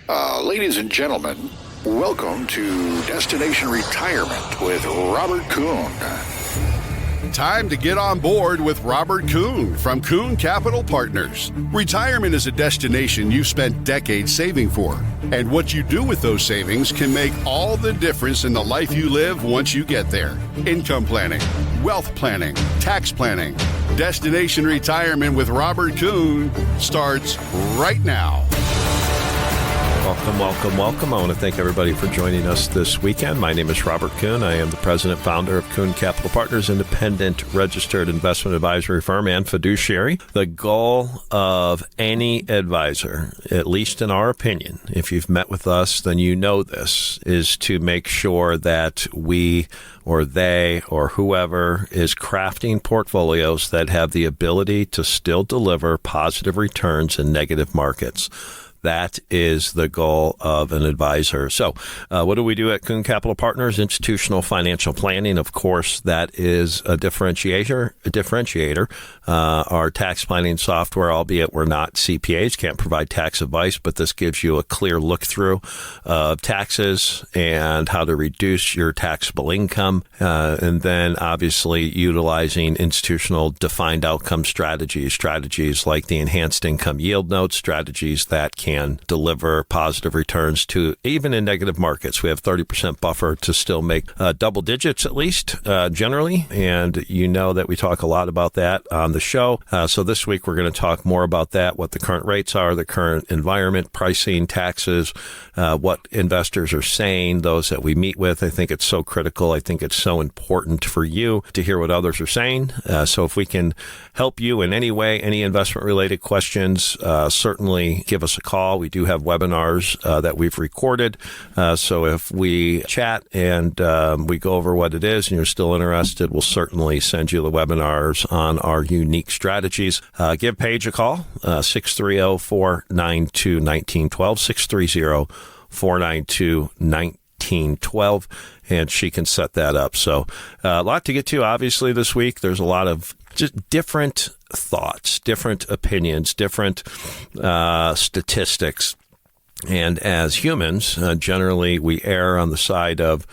Ladies and gentlemen, welcome to Destination Retirement with Robert Kuhn. Time to get on board with Robert Kuhn from Kuhn Capital Partners. Retirement is a destination you've spent decades saving for, and what you do with those savings can make all the difference in the life you live once you get there. Income planning, wealth planning, tax planning. Destination Retirement with Robert Kuhn starts right now. Welcome. I want to thank everybody for joining us this weekend. My name is Robert Kuhn. I am the president and founder of Kuhn Capital Partners, independent registered investment advisory firm and fiduciary. The goal of any advisor, at least in our opinion, if you've met with us, then you know this, is to make sure that we or they or whoever is crafting portfolios that have the ability to still deliver positive returns in negative markets. That is the goal of an advisor. So what do we do at Kuhn Capital Partners? Institutional financial planning. Of course, that is a differentiator. Our tax planning software, albeit we're not CPAs, can't provide tax advice, but this gives you a clear look through of taxes and how to reduce your taxable income. And then obviously utilizing institutional defined outcome strategies like the enhanced income yield notes, strategies that can deliver positive returns to even in negative markets. We have 30% buffer to still make double digits at least generally. And you know that we talk a lot about that on the show. So this week we're going to talk more about that, what the current rates are, the current environment, pricing, taxes, what investors are saying, those that we meet with. I think it's so critical. I think it's so important for you to hear what others are saying. So if we can help you in any way, any investment related questions, certainly give us a call. We do have webinars that we've recorded. So if we chat and we go over what it is and you're still interested, we'll certainly send you the webinars on our unique strategies. Give Paige a call, 630-492-1912, 630-492-1912, and she can set that up. So a lot to get to, obviously, this week. There's a lot of just different thoughts, different opinions, different statistics. And as humans, generally, we err on the side of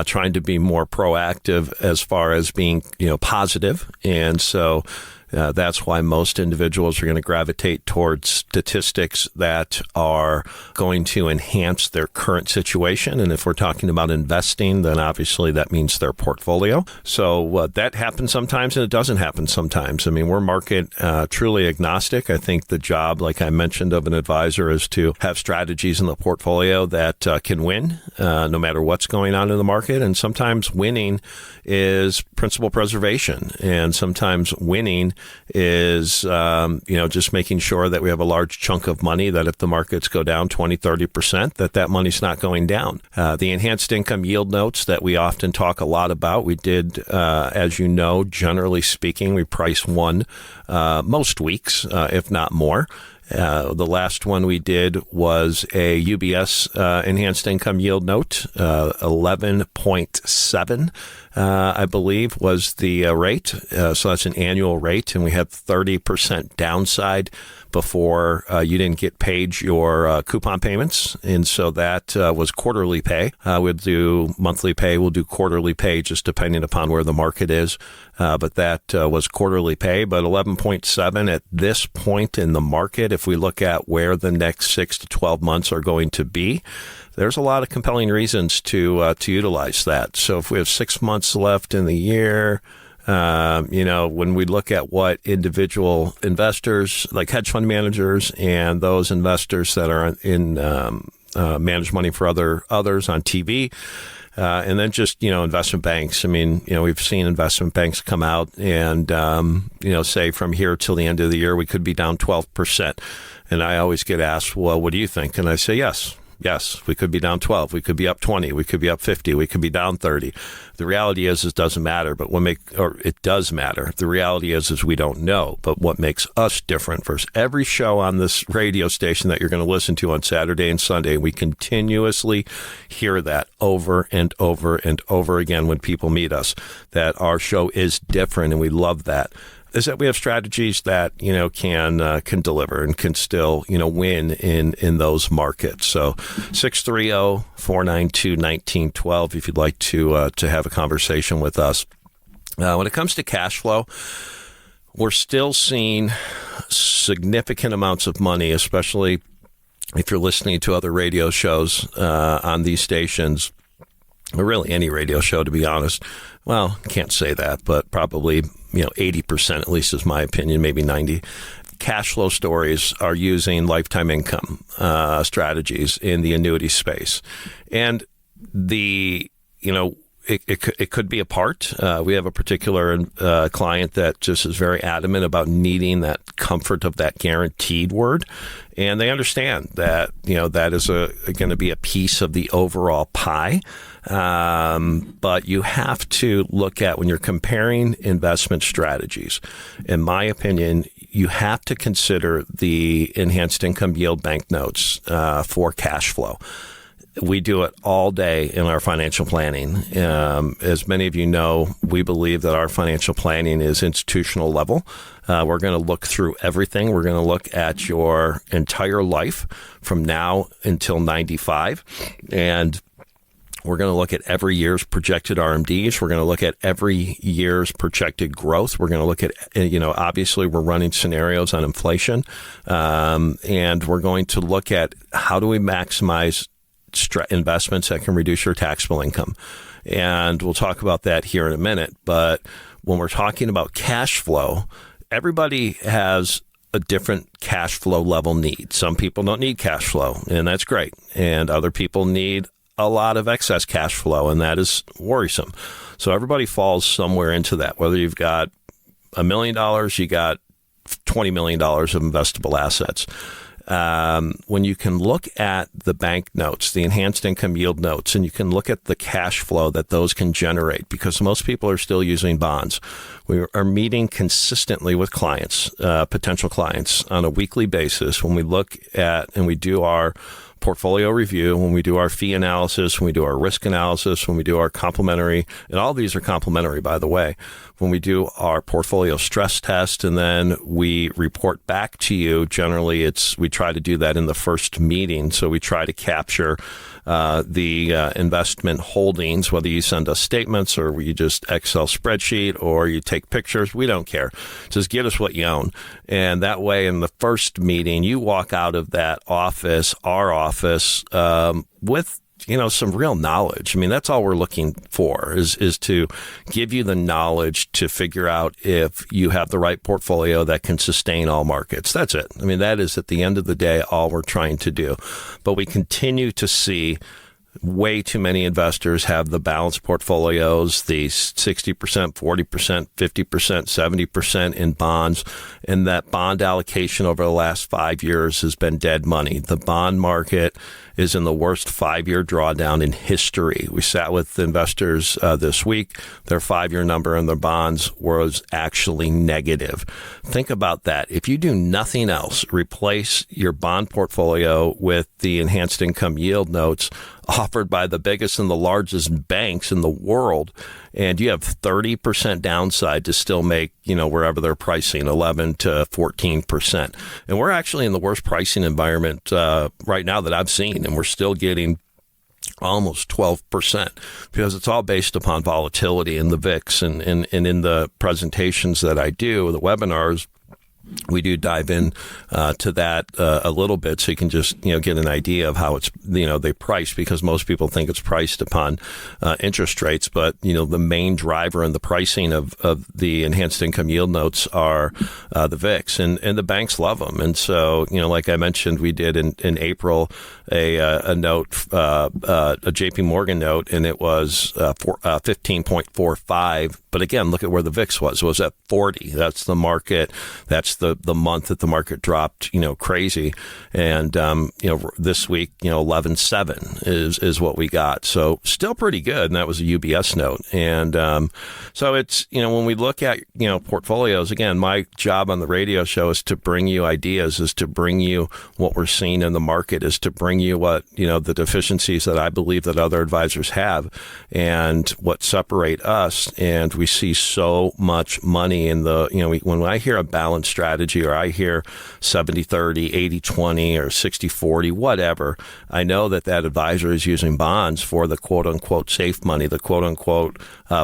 trying to be more proactive as far as being, positive. And so that's why most individuals are going to gravitate towards statistics that are going to enhance their current situation. And if we're talking about investing, then obviously that means their portfolio. So that happens sometimes and it doesn't happen sometimes. I mean, we're market truly agnostic. I think the job, like I mentioned, of an advisor is to have strategies in the portfolio that can win no matter what's going on in the market. And sometimes winning is principal preservation. And sometimes winning is, just making sure that we have a large chunk of money that if the markets go down 20, 30%, that money's not going down. The enhanced income yield notes that we often talk a lot about, we did, as you know, generally speaking, we price one most weeks, if not more. The last one we did was a UBS enhanced income yield note, 11.7, I believe, was the rate. So that's an annual rate, and we had 30% downside before you didn't get paid your coupon payments. And so that was quarterly pay. We'll do monthly pay. We'll do quarterly pay just depending upon where the market is. But that was quarterly pay. But 11.7 at this point in the market, if we look at where the next 6 to 12 months are going to be, there's a lot of compelling reasons to utilize that. So if we have 6 months left in the year, when we look at what individual investors like hedge fund managers and those investors that are in manage money for others on TV, and then just, investment banks. I mean, we've seen investment banks come out and, say from here till the end of the year, we could be down 12%. And I always get asked, well, what do you think? And I say, yes, we could be down 12. We could be up 20. We could be up 50. We could be down 30. The reality is it doesn't matter, but it does matter. The reality is we don't know. But what makes us different versus every show on this radio station that you're going to listen to on Saturday and Sunday, we continuously hear that over and over and over again when people meet us, that our show is different, and we love that. is that we have strategies that, can deliver and can still, win in those markets. So 630-492-1912 if you'd like to have a conversation with us. When it comes to cash flow, we're still seeing significant amounts of money, especially if you're listening to other radio shows on these stations, or really any radio show, to be honest. Well, can't say that, but probably 80%, at least is my opinion, maybe 90%. Cash flow stories are using lifetime income strategies in the annuity space, and It could be a part. We have a particular client that just is very adamant about needing that comfort of that guaranteed word, and they understand that that is going to be a piece of the overall pie. But you have to look at, when you're comparing investment strategies, in my opinion, you have to consider the enhanced income yield banknotes for cash flow. We do it all day in our financial planning. As many of you know, we believe that our financial planning is institutional level. We're going to look through everything. We're going to look at your entire life from now until 95. And we're going to look at every year's projected RMDs. We're going to look at every year's projected growth. We're going to look at, obviously we're running scenarios on inflation. And we're going to look at how do we maximize investments that can reduce your taxable income. And we'll talk about that here in a minute. But when we're talking about cash flow, everybody has a different cash flow level need. Some people don't need cash flow, and that's great. And other people need a lot of excess cash flow, and that is worrisome. So everybody falls somewhere into that. Whether you've got $1 million, you got $20 million of investable assets. When you can look at the bank notes, the enhanced income yield notes, and you can look at the cash flow that those can generate, because most people are still using bonds. We are meeting consistently with clients, potential clients, on a weekly basis when we look at and we do our portfolio review, when we do our fee analysis, when we do our risk analysis, when we do our complementary, and all these are complementary, by the way, when we do our portfolio stress test, and then we report back to you. Generally, we try to do that in the first meeting. So we try to capture the investment holdings, whether you send us statements or you just Excel spreadsheet or you take pictures, we don't care. Just give us what you own. And that way, in the first meeting, you walk out of that office, our office, with some real knowledge. I mean, that's all we're looking for is to give you the knowledge to figure out if you have the right portfolio that can sustain all markets. That's it. I mean, that is at the end of the day all we're trying to do. But we continue to see way too many investors have the balanced portfolios, the 60%, 40%, 50%, 70% in bonds, and that bond allocation over the last 5 years has been dead money. The bond market is in the worst 5-year drawdown in history. We sat with investors this week. Their 5-year number in their bonds was actually negative. Think about that. If you do nothing else, replace your bond portfolio with the enhanced income yield notes offered by the biggest and the largest banks in the world, and you have 30% downside to still make, wherever they're pricing, 11 to 14%. And we're actually in the worst pricing environment right now that I've seen, and we're still getting almost 12% because it's all based upon volatility in the VIX. And in the presentations that I do, the webinars, we do dive in to that a little bit, so you can just get an idea of how it's they price, because most people think it's priced upon interest rates, but the main driver in the pricing of the enhanced income yield notes are the VIX, and the banks love them. And so like I mentioned, we did in April a note, a JP Morgan note, and it was 15.45. But again, look at where the VIX was. It was at 40. That's the market. That's just the month that the market dropped, crazy. And, this week, 11.7 is what we got. So still pretty good. And that was a UBS note. And so it's, when we look at, portfolios, again, my job on the radio show is to bring you ideas, is to bring you what we're seeing in the market, is to bring you what, the deficiencies that I believe that other advisors have and what separate us. And we see so much money in the, when I hear a balanced strategy, or I hear 70-30, 80-20, or 60-40, whatever, I know that advisor is using bonds for the quote unquote safe money, the quote unquote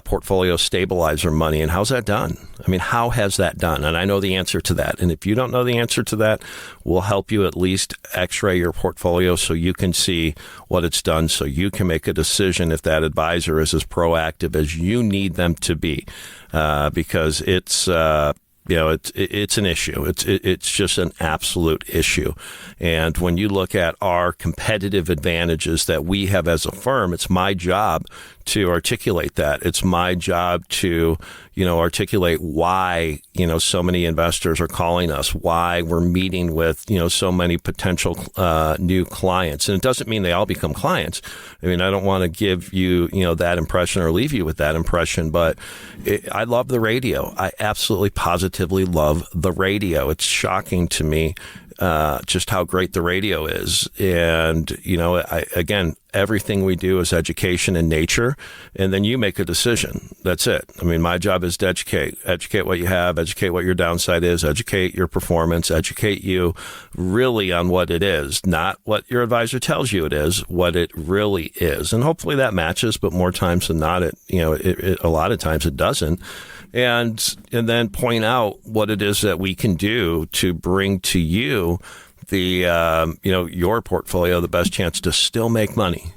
portfolio stabilizer money. And how's that done? I mean, how has that done? And I know the answer to that. And if you don't know the answer to that, we'll help you at least x-ray your portfolio so you can see what it's done, so you can make a decision if that advisor is as proactive as you need them to be, because it's it's an issue. It's just an absolute issue. And when you look at our competitive advantages that we have as a firm, it's my job to articulate that. It's my job to, articulate why, so many investors are calling us, why we're meeting with, so many potential new clients. And it doesn't mean they all become clients. I mean, I don't want to give you, that impression or leave you with that impression, but I love the radio. I absolutely positively love the radio. It's shocking to me just how great the radio is. And, again, everything we do is education in nature, and then you make a decision. That's it. I mean, my job is to educate what you have, educate what your downside is, educate your performance, educate you really on what it is, not what your advisor tells you it is, what it really is. And hopefully that matches, but more times than not, a lot of times it doesn't. And then point out what it is that we can do to bring to you the, your portfolio, the best chance to still make money,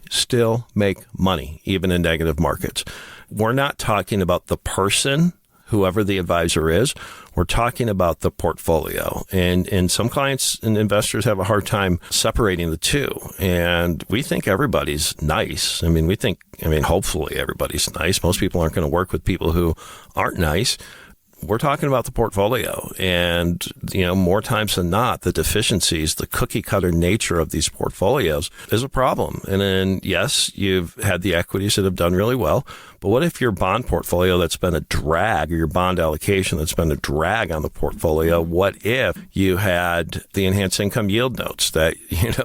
even in negative markets. We're not talking about the person, whoever the advisor is. We're talking about the portfolio. And some clients and investors have a hard time separating the two. And we think everybody's nice. Hopefully everybody's nice. Most people aren't going to work with people who aren't nice. We're talking about the portfolio, and, more times than not, the deficiencies, the cookie cutter nature of these portfolios is a problem. And then, yes, you've had the equities that have done really well, but what if your bond portfolio that's been a drag, or your bond allocation that's been a drag on the portfolio? What if you had the enhanced income yield notes that,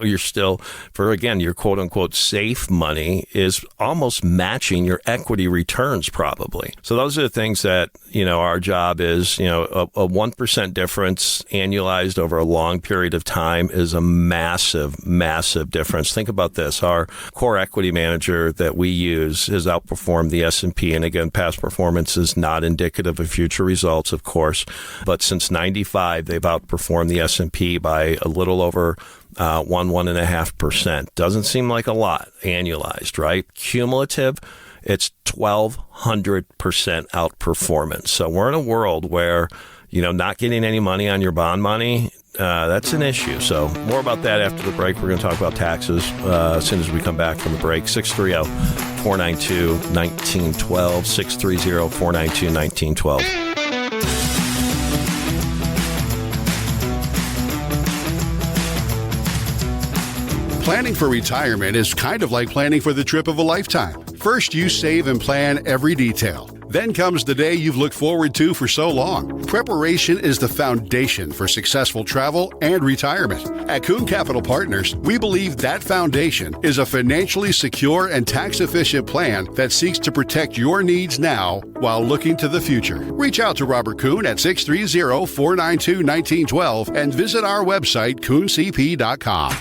you're still, for, again, your quote unquote safe money is almost matching your equity returns probably. So those are the things that, our job is, a 1% difference annualized over a long period of time is a massive, massive difference. Think about this. Our core equity manager that we use has outperformed the S&P. And again, past performance is not indicative of future results, of course. But since 95, they've outperformed the S&P by a little over 1.5%. Doesn't seem like a lot annualized, right? Cumulative, it's 1,200% outperformance. So we're in a world where, not getting any money on your bond money, that's an issue. So more about that after the break. We're going to talk about taxes as soon as we come back from the break. 630-492-1912, 630-492-1912. Planning for retirement is kind of like planning for the trip of a lifetime. First, you save and plan every detail. Then comes the day you've looked forward to for so long. Preparation is the foundation for successful travel and retirement. At Kuhn Capital Partners, we believe that foundation is a financially secure and tax-efficient plan that seeks to protect your needs now while looking to the future. Reach out to Robert Kuhn at 630-492-1912 and visit our website, KuhnCP.com.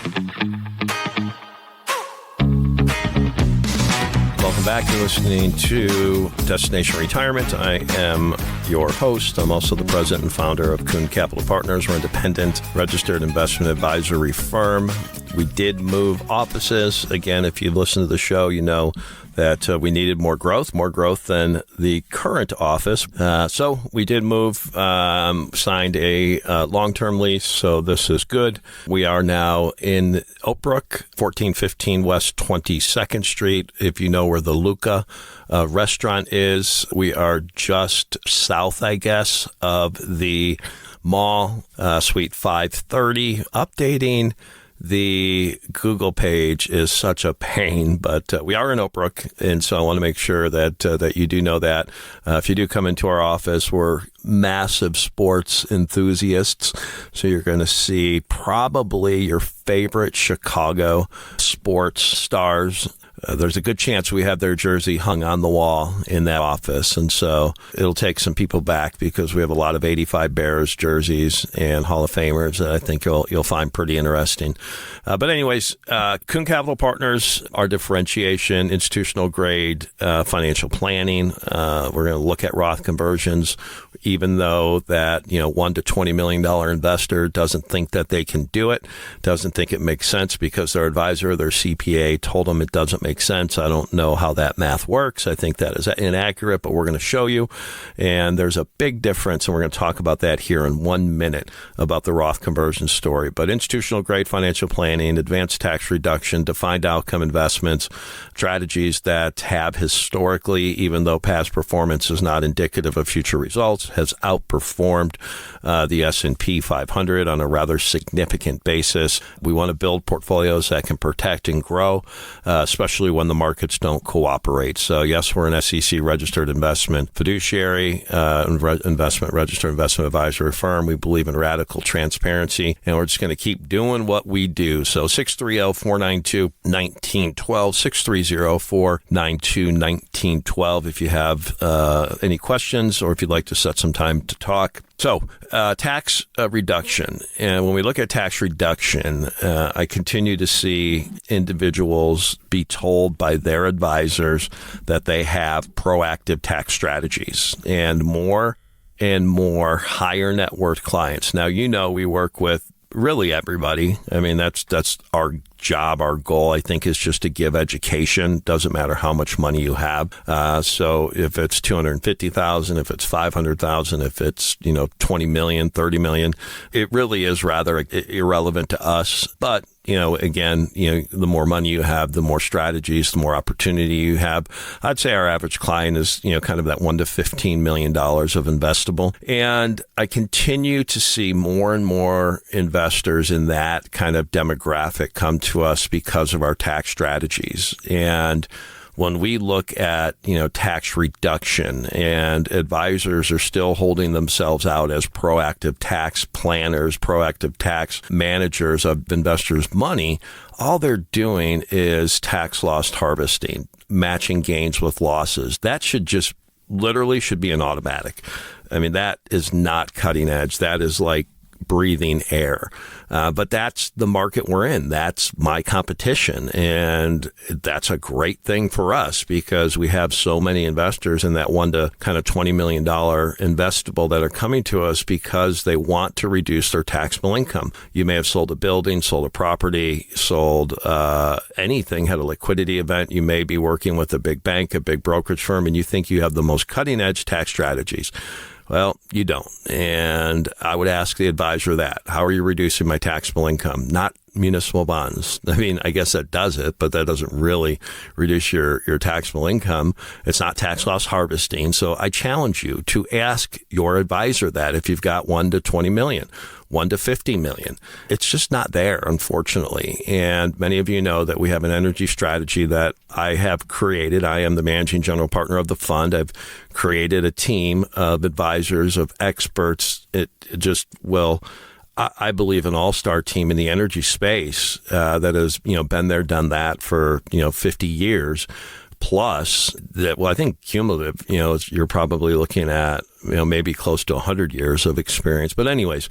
Welcome back. You're listening to Destination Retirement. I am your host. I'm also the president and founder of Kuhn Capital Partners. We're an independent registered investment advisory firm. We did move offices. Again, if you listen to the show, you know that we needed more growth than the current office. So we did move, signed a long-term lease, so this is good. We are now in Oak Brook, 1415 West 22nd Street. If you know where the Luca restaurant is, we are just south, I guess, of the mall, Suite 530. Updating the Google page is such a pain, but we are in Oak Brook, and so I want to make sure that you do know that. If you do come into our office, we're massive sports enthusiasts, so you're going to see probably your favorite Chicago sports stars. There's a good chance we have their jersey hung on the wall in that office, and so it'll take some people back because we have a lot of 85 Bears jerseys and Hall of Famers that I think you'll find pretty interesting. But anyways, Kuhn Capital Partners, our differentiation, institutional grade financial planning. We're going to look at Roth conversions, even though that $1 to $20 million investor doesn't think that they can do it, doesn't think it makes sense because their advisor, their CPA told them it doesn't make sense. I don't know how that math works. I think that is inaccurate, but we're going to show you. And there's a big difference, and we're going to talk about that here in 1 minute about the Roth conversion story. But institutional grade financial planning, advanced tax reduction, defined outcome investments, strategies that have historically, even though past performance is not indicative of future results, has outperformed the S&P 500 on a rather significant basis. We want to build portfolios that can protect and grow, especially when the markets don't cooperate. So yes, we're an SEC registered investment fiduciary, investment registered investment advisory firm. We believe in radical transparency, and we're just going to keep doing what we do. So 630-492-1912, 630-492-1912 if you have any questions or if you'd like to set some time to talk. So, tax reduction. And when we look at tax reduction, I continue to see individuals be told by their advisors that they have proactive tax strategies, and more higher net worth clients. Now, we work with really everybody. I mean, that's our job. Our goal, I think, is just to give education. Doesn't matter how much money you have. So if it's $250,000, if it's $500,000, if it's 20 million, 30 million, it really is rather irrelevant to us. But again, the more money you have, the more strategies, the more opportunity you have. I'd say our average client is, kind of that $1 to $15 million of investable. And I continue to see more and more investors in that kind of demographic come to us because of our tax strategies. And when we look at, tax reduction, and advisors are still holding themselves out as proactive tax planners, proactive tax managers of investors' money, all they're doing is tax loss harvesting, matching gains with losses. That should be an automatic. I mean, that is not cutting edge. That is like breathing air. But that's the market we're in. That's my competition. And that's a great thing for us because we have so many investors in that $1 to kind of $20 million investable that are coming to us because they want to reduce their taxable income. You may have sold a building, sold a property, sold anything, had a liquidity event. You may be working with a big bank, a big brokerage firm, and you think you have the most cutting edge tax strategies. Well, you don't. And I would ask the advisor that. How are you reducing my taxable income? Not municipal bonds. I mean, I guess that does it, but that doesn't really reduce your taxable income. It's not tax loss harvesting. So I challenge you to ask your advisor that if you've got $1 to $20 million. $1 to $50 million. It's just not there, unfortunately. And many of you know that we have an energy strategy that I have created. I am the managing general partner of the fund. I've created a team of advisors, of experts. It just will, I believe, an all-star team in the energy space that has, been there, done that for, 50 years. Plus that, I think cumulative, you're probably looking at, maybe close to 100 years of experience. But anyways,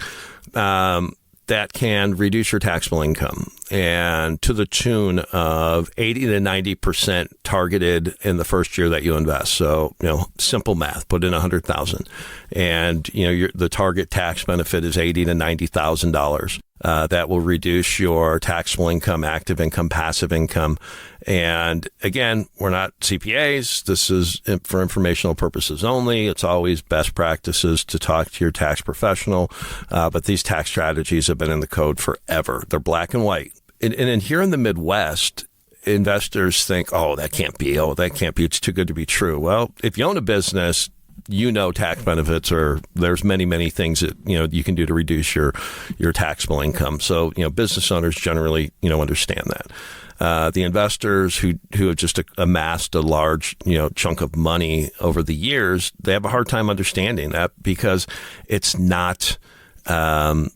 that can reduce your taxable income, and to the tune of 80 to 90% targeted in the first year that you invest. So, simple math, put in $100,000 and, the target tax benefit is $80,000 to $90,000. that will reduce your taxable income, active income, passive income. And again, we're not CPAs. This is for informational purposes only. It's always best practices to talk to your tax professional. But these tax strategies have been in the code forever. They're black and white. And here in the Midwest, investors think, that can't be. It's too good to be true. Well, if you own a business, tax benefits there's many things that, you can do to reduce your taxable income. So, business owners generally, understand that. The investors who have just amassed a large, chunk of money over the years, they have a hard time understanding that because it's not relevant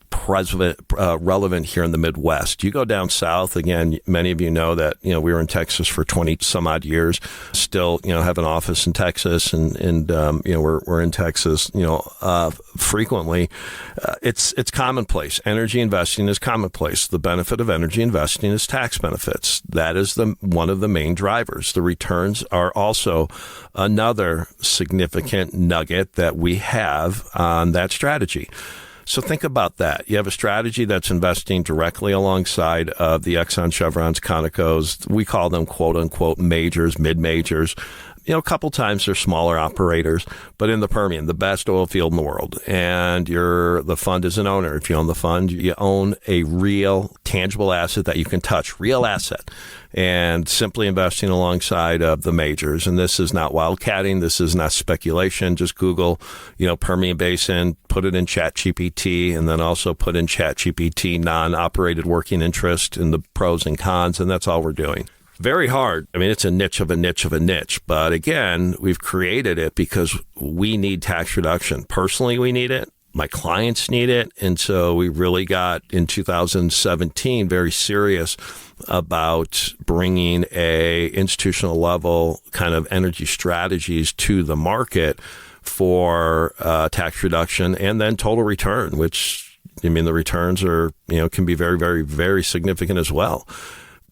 here in the Midwest. You go down south, again, many of you know that, we were in Texas for 20 some odd years, still, have an office in Texas and we're in Texas, frequently. It's commonplace. Energy investing is commonplace. The benefit of energy investing is tax benefits. That is one of the main drivers. The returns are also another significant nugget that we have on that strategy. So think about that. You have a strategy that's investing directly alongside of the Exxon, Chevrons, Conocos. We call them quote unquote majors, mid-majors. A couple times they're smaller operators, but in the Permian, the best oil field in the world. And the fund is an owner. If you own the fund, you own a real tangible asset that you can touch, real asset, and simply investing alongside of the majors. And this is not wildcatting. This is not speculation. Just Google, Permian Basin, put it in ChatGPT, and then also put in ChatGPT non-operated working interest and the pros and cons. And that's all we're doing. Very hard. I mean, it's a niche of a niche of a niche. But again, we've created it because we need tax reduction. Personally, we need it. My clients need it. And so we really got in 2017 very serious about bringing a institutional level kind of energy strategies to the market for tax reduction and then total return, which, the returns are, can be very, very, very significant as well.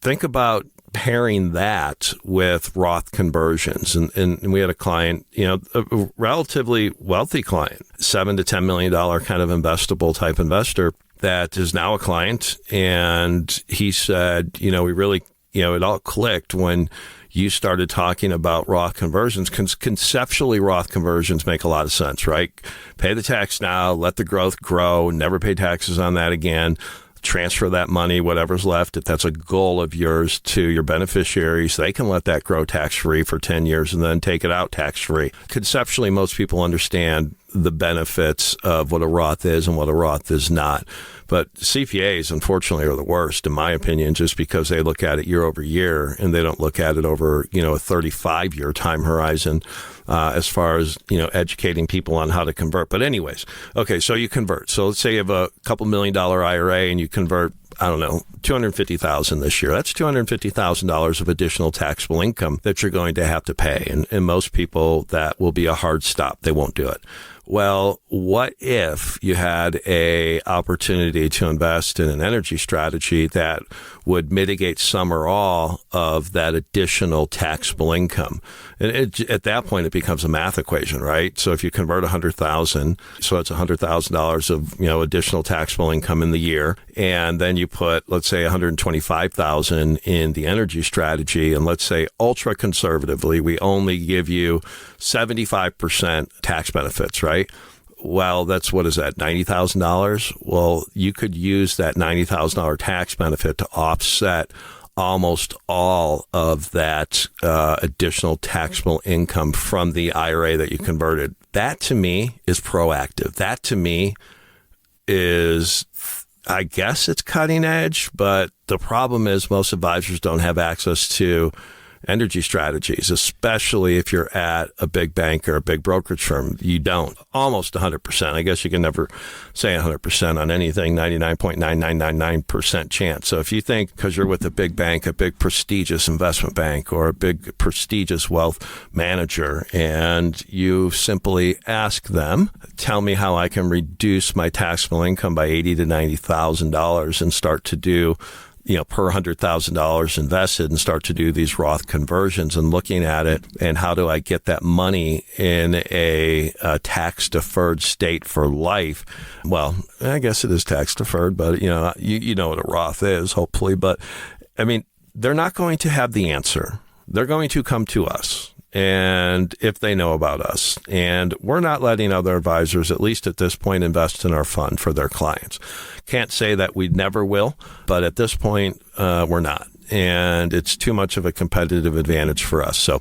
Think about pairing that with Roth conversions. And we had a client, a relatively wealthy client, $7 to $10 million kind of investable type investor that is now a client. And he said, we really, it all clicked when you started talking about Roth conversions. Conceptually, Roth conversions make a lot of sense, right? Pay the tax now, let the growth grow, never pay taxes on that again. Transfer that money, whatever's left, if that's a goal of yours, to your beneficiaries. They can let that grow tax-free for 10 years and then take it out tax-free. Conceptually, most people understand the benefits of what a Roth is and what a Roth is not. But CPAs, unfortunately, are the worst, in my opinion, just because they look at it year over year and they don't look at it over, a 35-year time horizon as far as, educating people on how to convert. But anyways, okay, so you convert. So let's say you have a couple $1 million IRA and you convert, $250,000 this year. That's $250,000 of additional taxable income that you're going to have to pay. And most people, that will be a hard stop. They won't do it. Well, what if you had a opportunity to invest in an energy strategy that would mitigate some or all of that additional taxable income? And at that point, it becomes a math equation, right? So if you convert $100,000, so that's $100,000 of additional taxable income in the year, and then you put, let's say, $125,000 in the energy strategy, and let's say ultra conservatively, we only give you 75% tax benefits, right? Well, that's, what is that, $90,000? Well, you could use that $90,000 tax benefit to offset almost all of that additional taxable income from the IRA that you converted. That to me is proactive. That to me is, I guess it's cutting edge, but the problem is most advisors don't have access to energy strategies, especially if you're at a big bank or a big brokerage firm. You don't. Almost 100%. I guess you can never say 100% on anything, 99.9999% chance. So if you think because you're with a big bank, a big prestigious investment bank, or a big prestigious wealth manager, and you simply ask them, tell me how I can reduce my taxable income by $80,000 to $90,000 and start to do per $100,000 invested and start to do these Roth conversions and looking at it and how do I get that money in a tax deferred state for life? Well, I guess it is tax deferred, but you know what a Roth is, hopefully. But I mean, they're not going to have the answer. They're going to come to us. And if they know about us, and we're not letting other advisors, at least at this point, invest in our fund for their clients. Can't say that we never will, but at this point, we're not. And it's too much of a competitive advantage for us. So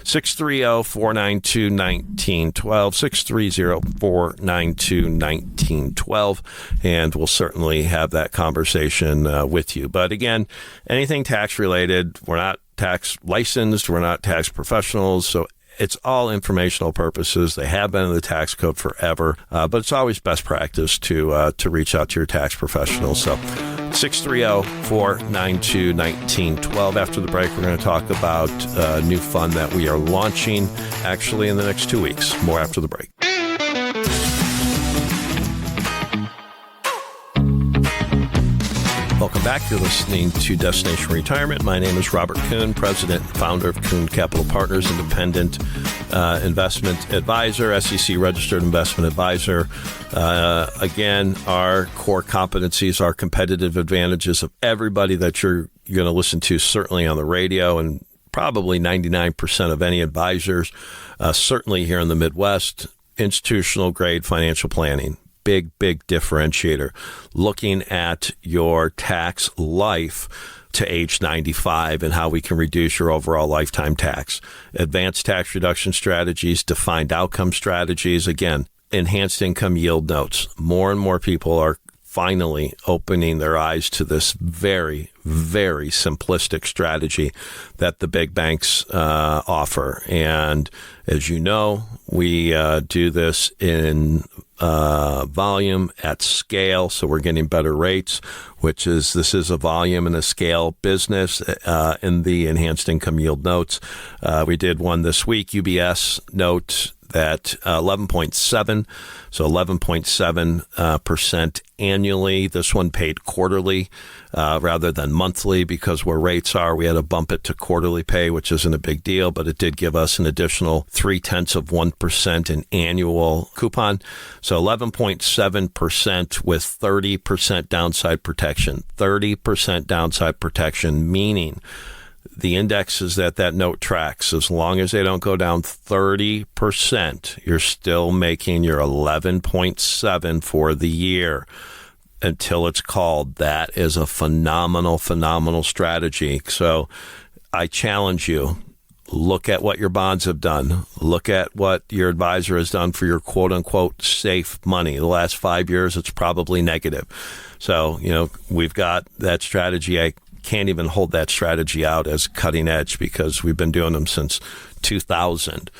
630-492-1912, 630-492-1912, and we'll certainly have that conversation with you. But again, anything tax related, we're not tax licensed, we're not tax professionals, so it's all informational purposes. They have been in the tax code forever, but it's always best practice to reach out to your tax professional. So 630-492-1912. After the break, we're going to talk about a new fund that we are launching actually in the next 2 weeks. More after the break. Welcome back. You're listening to Destination Retirement. My name is Robert Kuhn, president and founder of Kuhn Capital Partners, independent investment advisor, SEC registered investment advisor. Again, our core competencies, our competitive advantages of everybody that you're going to listen to, certainly on the radio, and probably 99% of any advisors, certainly here in the Midwest, institutional grade financial planning. Big differentiator. Looking at your tax life to age 95 and how we can reduce your overall lifetime tax. Advanced tax reduction strategies, defined outcome strategies. Again, enhanced income yield notes. More and more people are finally opening their eyes to this very simplistic strategy that the big banks offer. And as you know, we do this in volume at scale, so we're getting better rates, this is a volume and a scale business in the enhanced income yield notes. We did one this week, UBS note at 11.7, so 11.7% annually. This one paid quarterly rather than monthly because where rates are, we had to bump it to quarterly pay, which isn't a big deal, but it did give us an additional 0.3% in annual coupon. So 11.7% with 30% downside protection. 30% downside protection, meaning the indexes that note tracks, as long as they don't go down 30%, you're still making your 11.7 for the year until it's called. That is a phenomenal strategy. So I challenge you, look at what your bonds have done. Look at what your advisor has done for your quote unquote safe money. The last 5 years, it's probably negative. So, we've got that strategy. I can't even hold that strategy out as cutting edge because we've been doing them since 2000.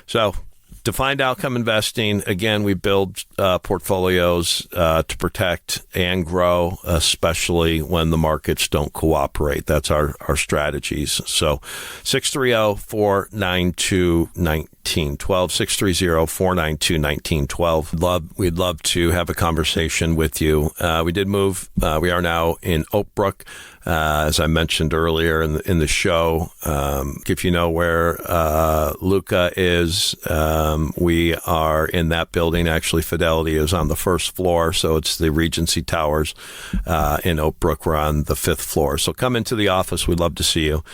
So defined outcome investing, again, we build portfolios to protect and grow, especially when the markets don't cooperate. That's our strategies. So 630-492-1912, 630-492-1912. We'd love to have a conversation with you. We did move. We are now in Oak Brook. As I mentioned earlier in the show, if you know where Luca is, we are in that building. Actually, Fidelity is on the first floor, so it's the Regency Towers in Oak Brook. We're on the 5th floor. So come into the office. We'd love to see you.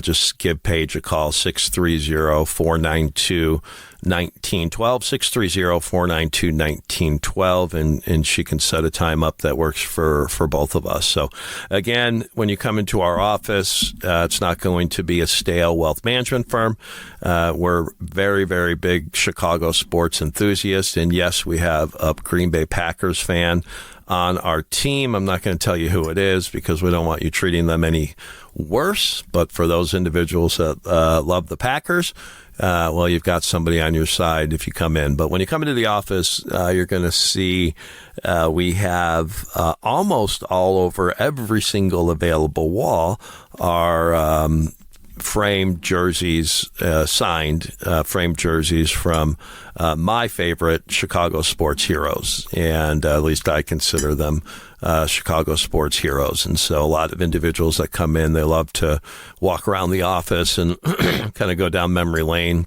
Just give Paige a call, 630-492-1912, 630-492-1912, and she can set a time up that works for both of us. So again, when you come into our office, it's not going to be a stale wealth management firm. We're very big Chicago sports enthusiasts, and yes, we have a Green Bay Packers fan on our team. I'm not going to tell you who it is because we don't want you treating them any worse, but for those individuals that love the Packers, well, you've got somebody on your side if you come in. But when you come into the office, you're going to see we have almost all over every single available wall our framed jerseys, signed framed jerseys from my favorite Chicago sports heroes, and at least I consider them Chicago sports heroes. And so a lot of individuals that come in, they love to walk around the office and kind of go down memory lane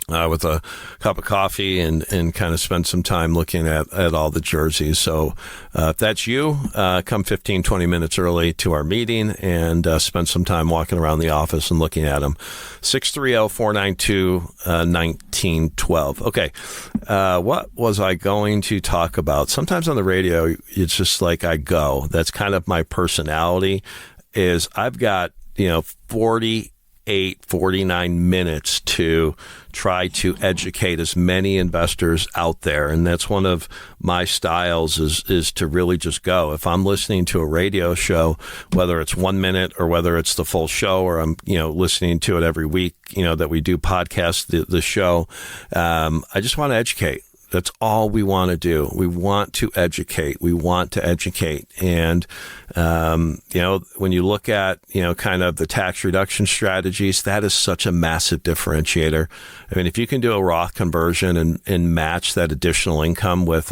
with a cup of coffee and kind of spend some time looking at all the jerseys. So if that's you, come 15, 20 minutes early to our meeting and spend some time walking around the office and looking at them. 630-492-1912. Okay, what was I going to talk about? Sometimes on the radio, it's just like I go. That's kind of my personality is I've got, 49 minutes to try to educate as many investors out there. And that's one of my styles is to really just go. If I'm listening to a radio show, whether it's 1 minute or whether it's the full show, or I'm, listening to it every week, that we do podcast the show, I just want to educate. That's all we want to do. We want to educate. And, when you look at, kind of the tax reduction strategies, that is such a massive differentiator. I mean, if you can do a Roth conversion and match that additional income with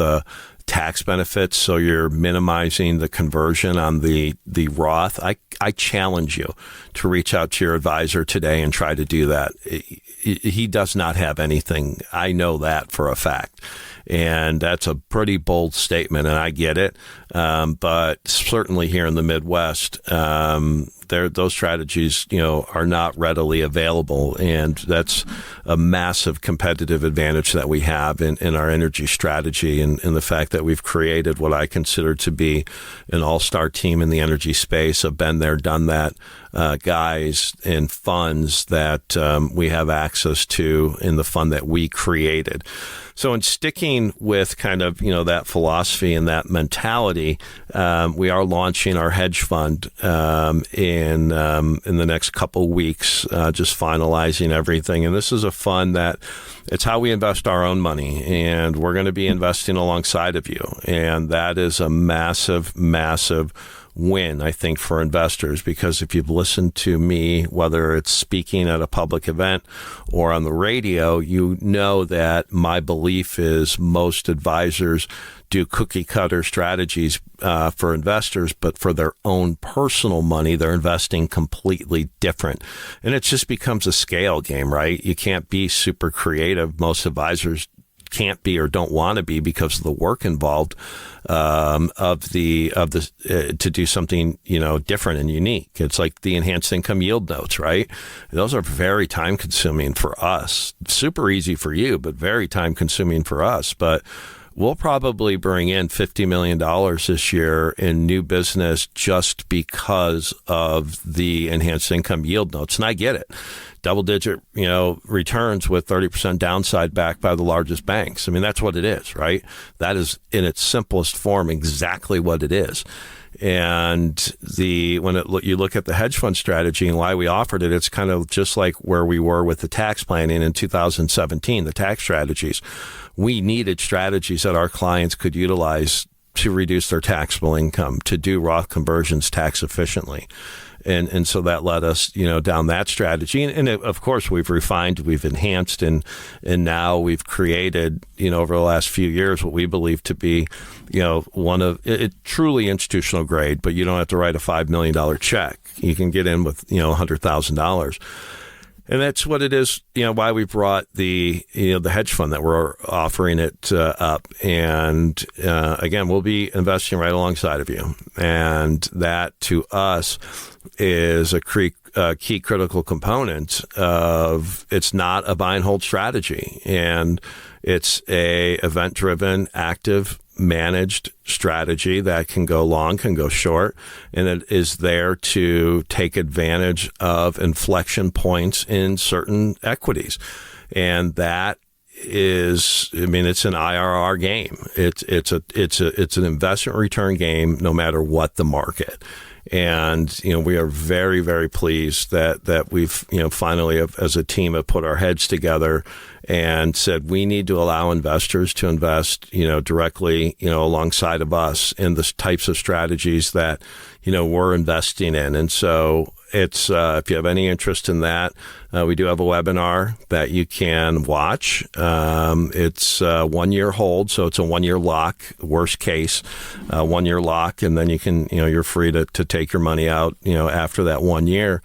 tax benefits, so you're minimizing the conversion on the Roth, I challenge you to reach out to your advisor today and try to do that. He does not have anything. I know that for a fact. And that's a pretty bold statement, and I get it. But certainly here in the Midwest, those strategies, are not readily available. And that's a massive competitive advantage that we have in our energy strategy, and the fact that we've created what I consider to be an all-star team in the energy space of been there, done that, guys and funds that we have access to in the fund that we created. So in sticking with kind of, that philosophy and that mentality, we are launching our hedge fund in the next couple weeks, just finalizing everything. And this is a fund that it's how we invest our own money, and we're going to be investing alongside of you. And that is a massive, massive win, I think, for investors, because if you've listened to me, whether it's speaking at a public event or on the radio, you know that my belief is most advisors do cookie cutter strategies for investors, but for their own personal money, they're investing completely different. And it just becomes a scale game, right? You can't be super creative. Most advisors can't be or don't want to be because of the work involved to do something different and unique. It's like the enhanced income yield notes, right? Those are very time consuming for us. Super easy for you, but very time consuming for us. But we'll probably bring in $50 million this year in new business just because of the enhanced income yield notes. And I get it. Double-digit, returns with 30% downside backed by the largest banks. I mean, that's what it is, right? That is, in its simplest form, exactly what it is. And you look at the hedge fund strategy and why we offered it, it's kind of just like where we were with the tax planning in 2017, the tax strategies. We needed strategies that our clients could utilize to reduce their taxable income, to do Roth conversions tax efficiently. And so that led us, down that strategy. And of course, we've refined, we've enhanced, and now we've created, over the last few years, what we believe to be, one of it truly institutional grade, but you don't have to write a $5 million check. You can get in with, $100,000. And that's what it is, why we brought the hedge fund that we're offering it up. And again, we'll be investing right alongside of you. And that to us is a key critical component of, it's not a buy and hold strategy. And it's a event-driven, active, managed strategy that can go long, can go short, and it is there to take advantage of inflection points in certain equities. And that is, it's an IRR game. It's an investment return game, no matter what the market. And, we are very, very pleased that we've, finally as a team have put our heads together and said we need to allow investors to invest, directly, alongside of us in the types of strategies that, we're investing in. And so it's if you have any interest in that, we do have a webinar that you can watch. It's 1 year hold, so it's a 1 year lock, worst case, 1 year lock, and then you can, you're free to take your money out, after that 1 year.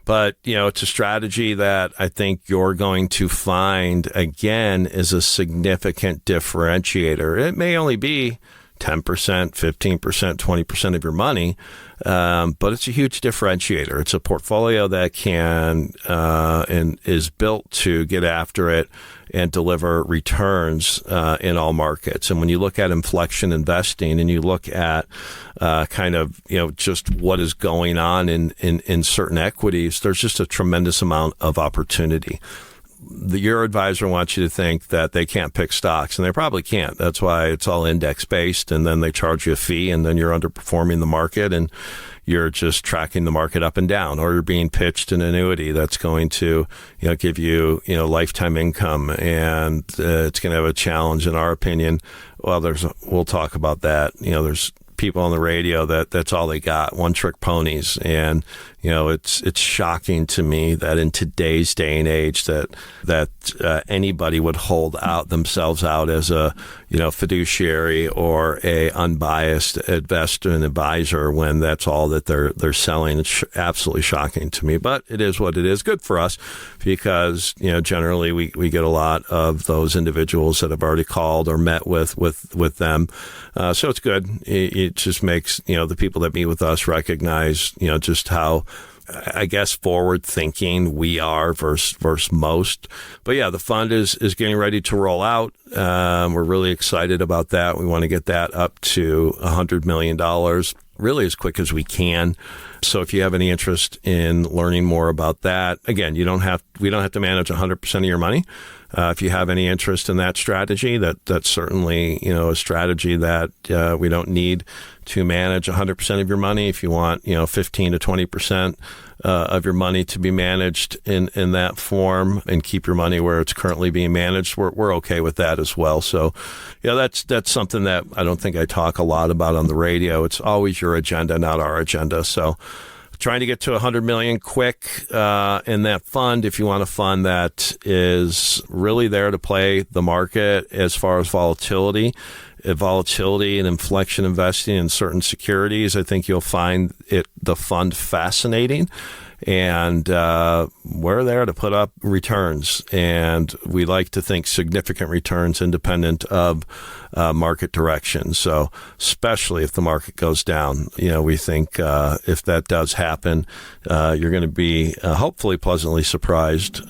But, it's a strategy that I think you're going to find, again, is a significant differentiator. It may only be 10%, 15%, 20% of your money, but it's a huge differentiator. It's a portfolio that can and is built to get after it and deliver returns in all markets. And when you look at inflection investing and you look at just what is going on in certain equities, there's just a tremendous amount of opportunity. Your advisor wants you to think that they can't pick stocks, and they probably can't. That's why it's all index-based, and then they charge you a fee, and then you're underperforming the market, and you're just tracking the market up and down, or you're being pitched an annuity that's going to, give you, lifetime income, and it's going to have a challenge, in our opinion. Well, we'll talk about that. There's people on the radio that's all they got, one-trick ponies, and it's shocking to me that in today's day and age that anybody would hold out themselves out as a fiduciary or a unbiased investor and advisor when that's all that they're selling. It's absolutely shocking to me, but it is what it is. Good for us because generally we get a lot of those individuals that have already called or met with them, so it's good. It just makes the people that meet with us recognize just how, I guess, forward thinking we are versus most. But yeah, the fund is getting ready to roll out. We're really excited about that. We want to get that up to $100 million really as quick as we can. So if you have any interest in learning more about that, again, we don't have to manage 100% of your money. If you have any interest in that strategy, that's certainly, a strategy that we don't need to manage 100% of your money. If you want, 15 to 20% of your money to be managed in that form and keep your money where it's currently being managed, we're okay with that as well. So, that's something that I don't think I talk a lot about on the radio. It's always your agenda, not our agenda. So, trying to get to 100 million quick in that fund. If you want a fund that is really there to play the market as far as volatility and inflection investing in certain securities, I think you'll find the fund fascinating. And we're there to put up returns, and we like to think significant returns independent of market direction. So especially if the market goes down, we think if that does happen, you're going to be hopefully pleasantly surprised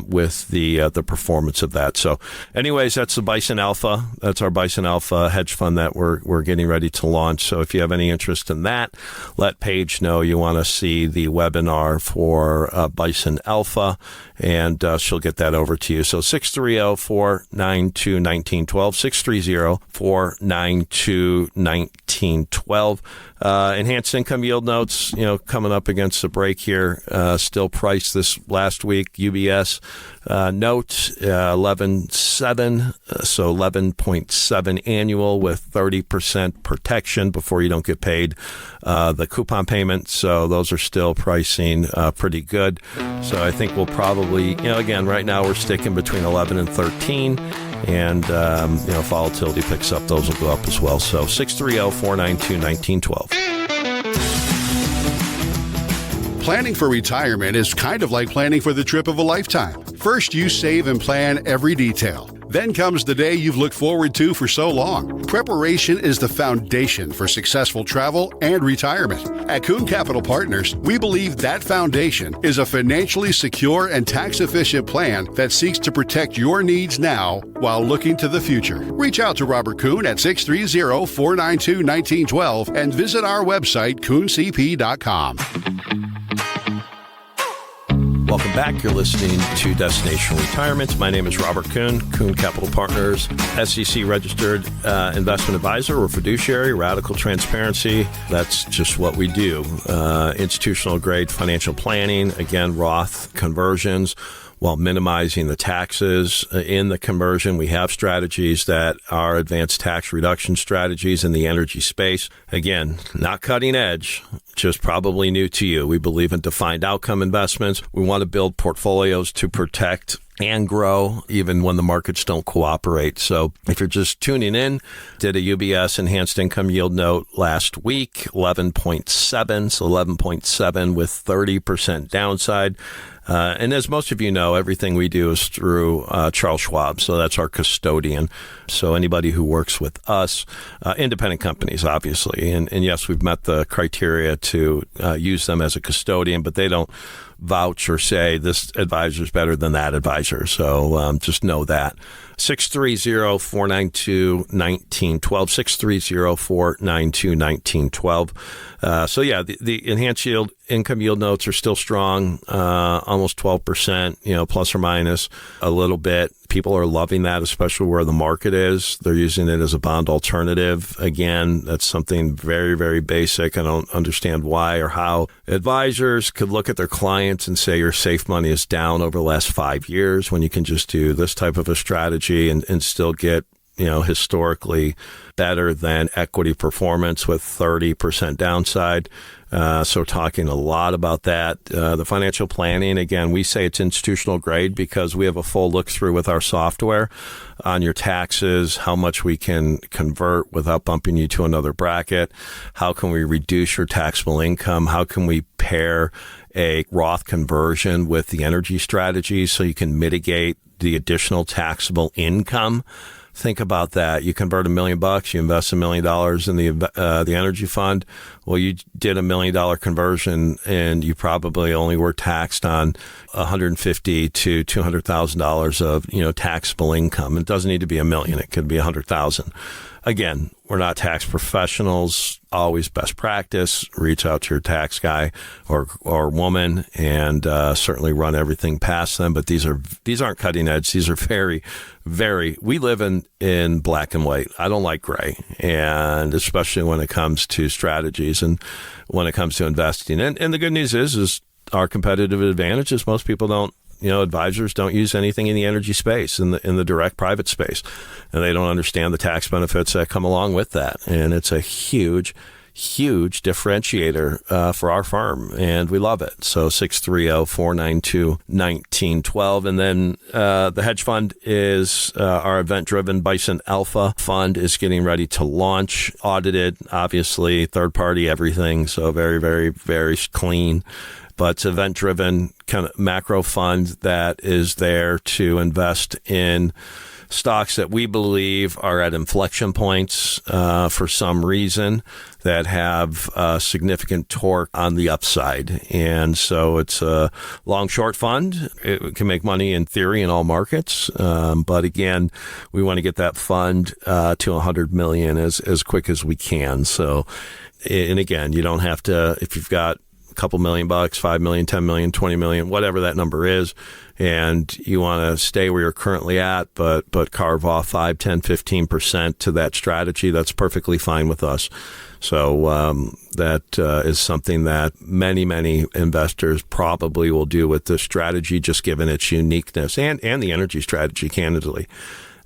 with the performance of that. So anyways, that's the Bison Alpha. That's our Bison Alpha hedge fund that we're getting ready to launch. So if you have any interest in that, let Paige know you want to see the webinar for Bison Alpha, and she'll get that over to you. So 630-492-1912, 630-492-1912. Enhanced income yield notes, coming up against the break here, still priced this last week. UBS note 11.7, so 11.7 annual with 30% protection before you don't get paid the coupon payment. So those are still pricing pretty good. So I think we'll probably, again, right now we're sticking between 11 and 13. And, if volatility picks up, those will go up as well. So 630-492-1912. Planning for retirement is kind of like planning for the trip of a lifetime. First, you save and plan every detail. Then comes the day you've looked forward to for so long. Preparation is the foundation for successful travel and retirement. At Kuhn Capital Partners, we believe that foundation is a financially secure and tax-efficient plan that seeks to protect your needs now while looking to the future. Reach out to Robert Kuhn at 630-492-1912 and visit our website, KuhnCP.com. Welcome back. You're listening to Destination Retirement. My name is Robert Kuhn, Kuhn Capital Partners, SEC registered investment advisor or fiduciary, radical transparency. That's just what we do. Institutional grade financial planning, again, Roth conversions. while minimizing the taxes in the conversion. We have strategies that are advanced tax reduction strategies in the energy space. Again, not cutting edge, just probably new to you. We believe in defined outcome investments. We want to build portfolios to protect and grow even when the markets don't cooperate. So if you're just tuning in, did a UBS enhanced income yield note last week, 11.7, so 11.7 with 30% downside. And as most of you know, everything we do is through Charles Schwab. So that's our custodian. So anybody who works with us, independent companies, obviously. And yes, we've met the criteria to use them as a custodian, but they don't vouch or say this advisor is better than that advisor. So just know that. 630-492-1912, 630-492-1912. So yeah, the enhanced income yield notes are still strong, almost 12%, plus or minus a little bit. People are loving that, especially where the market is. They're using it as a bond alternative. Again, that's something very, very basic. I don't understand why or how advisors could look at their clients and say your safe money is down over the last 5 years when you can just do this type of a strategy and still get historically better than equity performance with 30% downside. So talking a lot about that. The financial planning, again, we say it's institutional grade because we have a full look through with our software on your taxes, how much we can convert without bumping you to another bracket. How can we reduce your taxable income? How can we pair a Roth conversion with the energy strategy so you can mitigate the additional taxable income? Think about that. You convert $1 million, you invest $1 million in the energy fund. Well, you did $1 million conversion, and you probably only were taxed on $150,000 to $200,000 of taxable income. It doesn't need to be $1 million; it could be $100,000. Again, we're not tax professionals. Always best practice. Reach out to your tax guy or woman, and certainly run everything past them. But these aren't cutting edge. These are very, very. We live in black and white. I don't like gray, and especially when it comes to strategies and when it comes to investing. And the good news is our competitive advantage is most people don't. Advisors don't use anything in the energy space, in the direct private space, and they don't understand the tax benefits that come along with that. And it's a huge differentiator for our firm, and we love it. So 630-492-1912. And then the hedge fund is our event-driven Bison Alpha fund is getting ready to launch, audited, obviously, third-party everything, so very, very, very clean. But it's event-driven kind of macro fund that is there to invest in stocks that we believe are at inflection points for some reason that have significant torque on the upside. And so it's a long-short fund. It can make money in theory in all markets. But again, we want to get that fund to $100 million as quick as we can. So, and again, you don't have to, if you've got a couple $1 million, $5 million, $10 million, $20 million, whatever that number is, and you want to stay where you're currently at, but carve off 5, 10, 15% to that strategy, that's perfectly fine with us. So that is something that many investors probably will do with this strategy, just given its uniqueness and the energy strategy, candidly.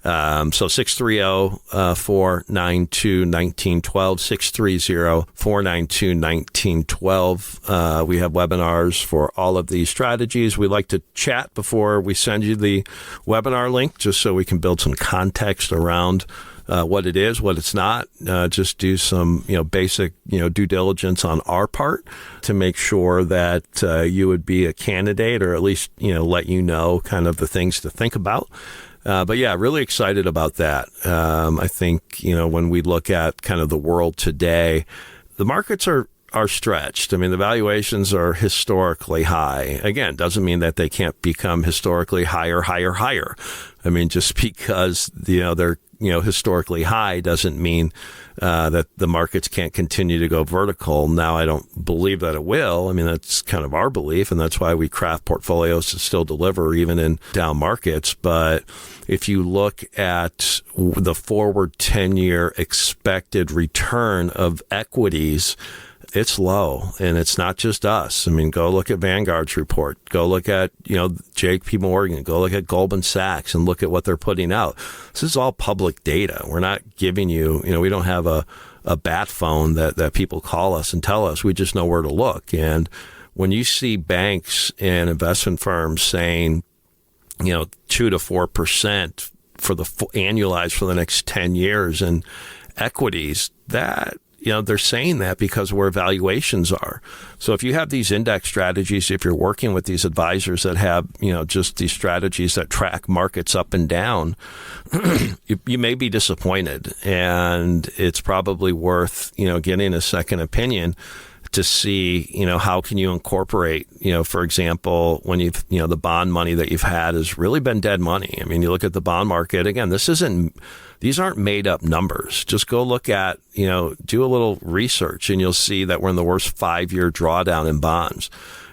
So 630-492-1912, 630-492-1912. We have webinars for all of these strategies. We like to chat before we send you the webinar link, just so we can build some context around what it is, what it's not. Just do some, basic, due diligence on our part to make sure that you would be a candidate, or at least, let you know kind of the things to think about. But yeah, really excited about that. I think, when we look at kind of the world today, the markets are stretched. I mean, the valuations are historically high. Again, doesn't mean that they can't become historically higher. I mean, just because, they're, historically high doesn't mean that the markets can't continue to go vertical. Now, I don't believe that it will. I mean, that's kind of our belief, and that's why we craft portfolios to still deliver even in down markets. But if you look at the forward 10-year expected return of equities, it's low, and it's not just us. I mean, go look at Vanguard's report. Go look at, JP Morgan. Go look at Goldman Sachs and look at what they're putting out. This is all public data. We're not giving you, we don't have a bat phone that people call us and tell us. We just know where to look. And when you see banks and investment firms saying, 2 to 4% for the annualized for the next 10 years and equities, that they're saying that because of where valuations are. So if you have these index strategies, if you're working with these advisors that have, just these strategies that track markets up and down, you may be disappointed. And it's probably worth, getting a second opinion to see, how can you incorporate, for example, when you've, the bond money that you've had has really been dead money. I mean, you look at the bond market, again, these aren't made up numbers. Just go look at, do a little research and you'll see that we're in the worst 5-year drawdown in bonds.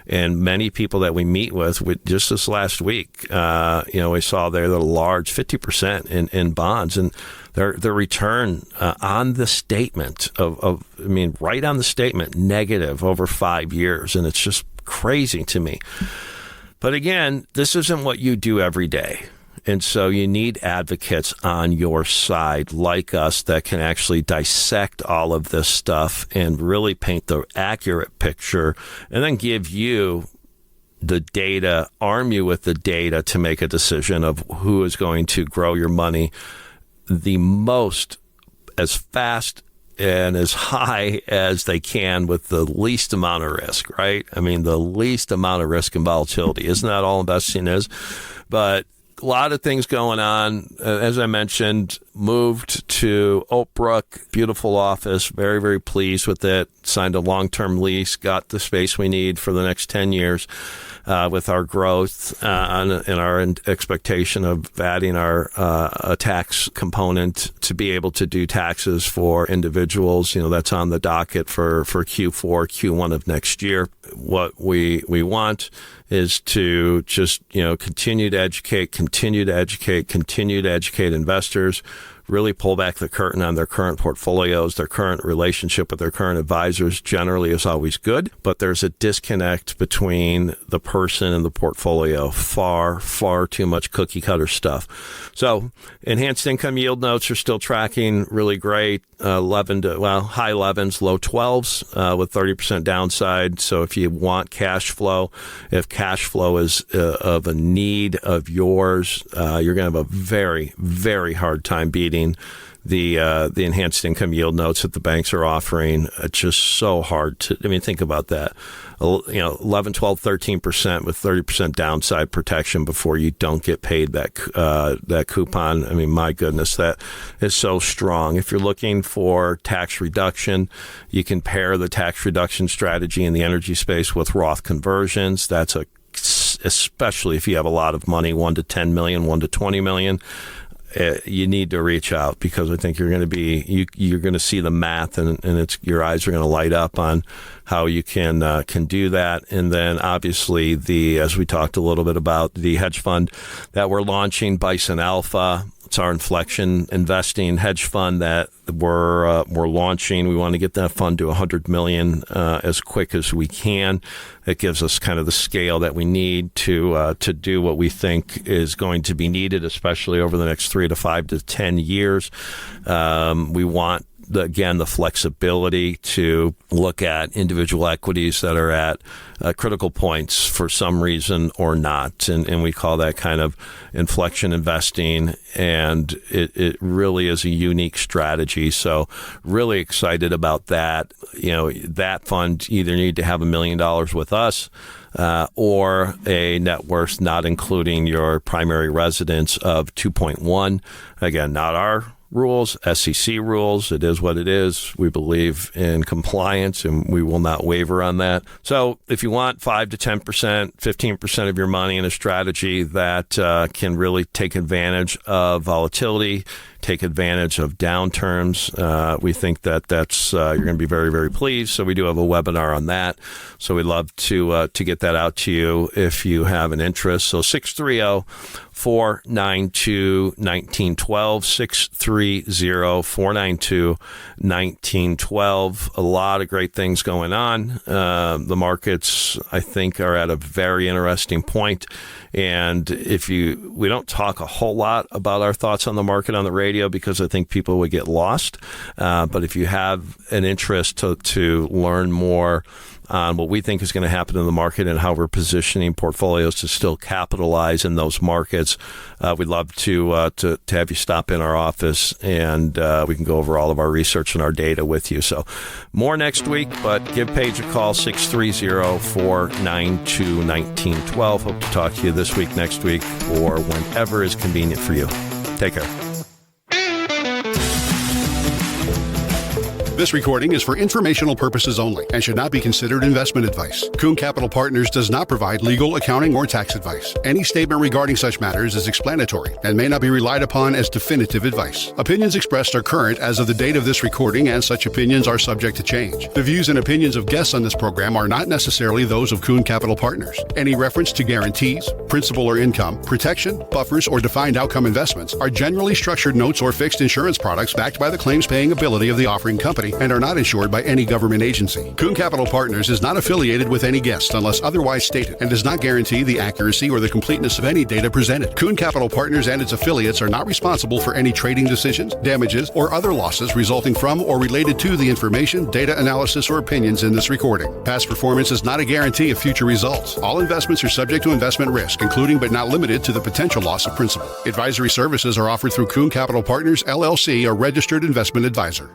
And many people that we meet with just this last week, we saw there the large 50% in bonds, and their return on the statement right on the statement, negative over 5 years. And it's just crazy to me. But again, this isn't what you do every day. And so you need advocates on your side like us that can actually dissect all of this stuff and really paint the accurate picture and then give you the data, arm you with the data to make a decision of who is going to grow your money the most, as fast and as high as they can with the least amount of risk, right? I mean, the least amount of risk and volatility. Isn't that all investing is? But a lot of things going on. As I mentioned, moved to Oak Brook, beautiful office, very, very pleased with it. Signed a long-term lease, got the space we need for the next 10 years with our growth and our expectation of adding a tax component to be able to do taxes for individuals. That's on the docket for Q4, Q1 of next year. What we want is to just, continue to educate investors, really pull back the curtain on their current portfolios. Their current relationship with their current advisors generally is always good, but there's a disconnect between the person and the portfolio. Far, far too much cookie cutter stuff. So enhanced income yield notes are still tracking really great. High 11s, low 12s with 30% downside. So if you want cash flow, if cash flow is of a need of yours, you're going to have a very, very hard time beating the enhanced income yield notes that the banks are offering. It's just so hard to, think about that. 11, 12, 13% with 30% downside protection before you don't get paid that coupon. My goodness, that is so strong. If you're looking for tax reduction, you can pair the tax reduction strategy in the energy space with Roth conversions. That's especially if you have a lot of money, 1 to 10 million, 1 to 20 million. You need to reach out because I think you're going to see the math and your eyes are going to light up on how you can do that. And then obviously as we talked a little bit about the hedge fund that we're launching, Bison Alpha. It's our inflection investing hedge fund that we're launching. We want to get that fund to $100 million as quick as we can. It gives us kind of the scale that we need to do what we think is going to be needed, especially over the next 3 to 5 to 10 years. We want the flexibility to look at individual equities that are at critical points for some reason or not. And we call that kind of inflection investing. And it really is a unique strategy. So really excited about that. That fund either need to have $1 million with us or a net worth not including your primary residence of 2.1. Again, not our rules, SEC rules. It is what it is. We believe in compliance and we will not waver on that. So if you want 5 to 10%, 15% of your money in a strategy that can really take advantage of volatility, take advantage of downturns, we think that's you're going to be very, very pleased. So we do have a webinar on that. So we'd love to get that out to you if you have an interest. So 630 630-492-1912, 630-492-1912. A lot of great things going on. The markets, I think, are at a very interesting point. And we don't talk a whole lot about our thoughts on the market on the radio because I think people would get lost. But if you have an interest to learn more on what we think is going to happen in the market and how we're positioning portfolios to still capitalize in those markets, we'd love to have you stop in our office and we can go over all of our research and our data with you. So more next week, but give Paige a call, 630-492-1912. Hope to talk to you this week, next week, or whenever is convenient for you. Take care. This recording is for informational purposes only and should not be considered investment advice. Kuhn Capital Partners does not provide legal, accounting, or tax advice. Any statement regarding such matters is explanatory and may not be relied upon as definitive advice. Opinions expressed are current as of the date of this recording, and such opinions are subject to change. The views and opinions of guests on this program are not necessarily those of Kuhn Capital Partners. Any reference to guarantees, principal or income, protection, buffers, or defined outcome investments are generally structured notes or fixed insurance products backed by the claims-paying ability of the offering company and are not insured by any government agency. Kuhn Capital Partners is not affiliated with any guest unless otherwise stated and does not guarantee the accuracy or the completeness of any data presented. Kuhn Capital Partners and its affiliates are not responsible for any trading decisions, damages, or other losses resulting from or related to the information, data analysis, or opinions in this recording. Past performance is not a guarantee of future results. All investments are subject to investment risk, including but not limited to the potential loss of principal. Advisory services are offered through Kuhn Capital Partners, LLC, a registered investment advisor.